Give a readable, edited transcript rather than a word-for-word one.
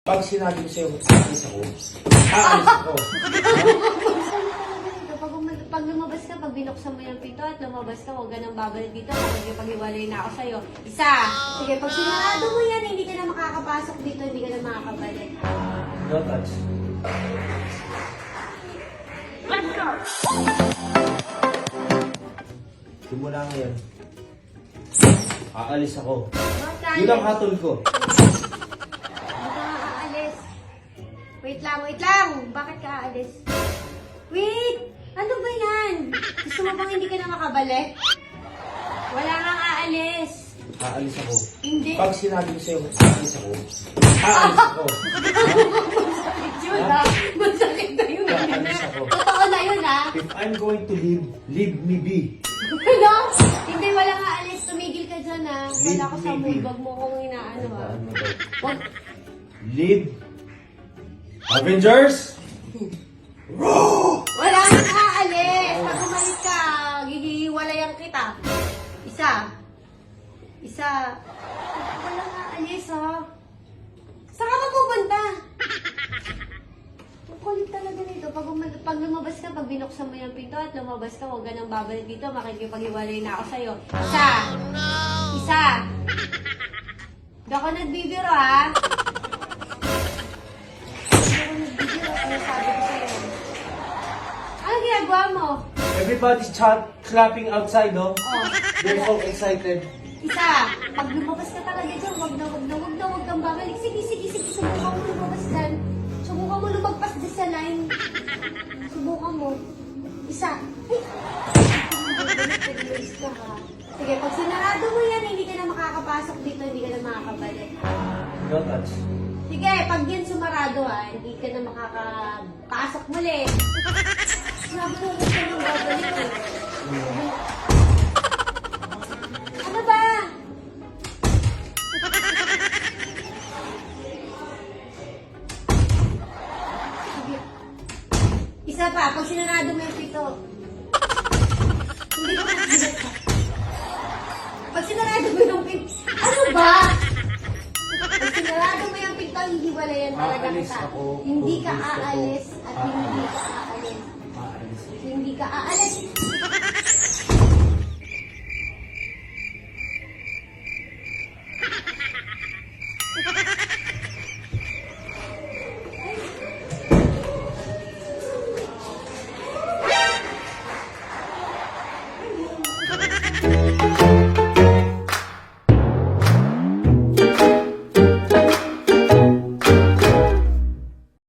Pag sinabi ko sa'yo, aalis ako. Aalis ako. Pag lumabas ka, pag binuksan mo yung pinto at lumabas ka, huwag ka nang babalik dito kapag pag-iwalay na ako sa'yo. Isa! Sige, pag sinarado mo yan, hindi ka na makakapasok dito, hindi ka na makakabalik. No touch. Let's go! Simula ngayon. Aalis ako. Bakit Yun ang hatol ko. Hindi ka aalis. Wait lang. Bakit ka aalis? Wait! Ano ba yan? Gusto mo bang hindi ka na makabalik? Wala kang aalis. Aalis ako. Hindi. Pag sinabi ko sa'yo, aalis ako. Aalis ako. Masakit yun, ha? Masakit na yun. Aalis ako. Totoo na yun, ha? If I'm going to leave me be. Ano? Hindi, wala nga alis. Tumigil ka dyan, ha? Wala ko sa mood. Wag mo kong inaano, ha? Wag. Leave. Avengers! Wala kang aalis. Pag umalis ka, gigiwalayan kita. Isa. Wala kang aalis, ha? Saan ka ba pupunta? Ang kulit talaga nito. Pag lumabas ka, pag binuksan mo yung pinto at lumabas ka, huwag ka nang babalik dito. Makikipag-iwalay na ako sa'yo. Isa. Hindi ako nagbibiro, ha? Hindi ako nagbibiro. Ano sabi ko sa'yo? Ano ginagawa mo? Everybody's clapping outside, no? Oh. They're so excited. Isa. Pag lumabas ka talaga dyan, huwag kang babalik. Sige. Subukan mo lumabas dyan. Subukan mo lumagpas dyan sa line. Subukan mo. Isa. Ay! Ka, ha? Sige, pag sinarado mo yan, hindi ka na makakapasok dito, hindi ka na makakabalik. No touch. Sige, pag yan sumarado, ha, hindi ka na makakapasok muli. Sabi ko, huwag ka nang babalik, eh. Ano ba? Sige. Isa pa, pag sinarado mo yung pito. Hindi ko nakasigat ka. Pag sinarado mo yung pito. Ano ba? Pag sinarado mo yung pito, hindi wala yan talaga Aalis kita. ako. Hindi ka Gusto ko. aalis at hindi ka aalis. Aalis. Hindi ka aalis.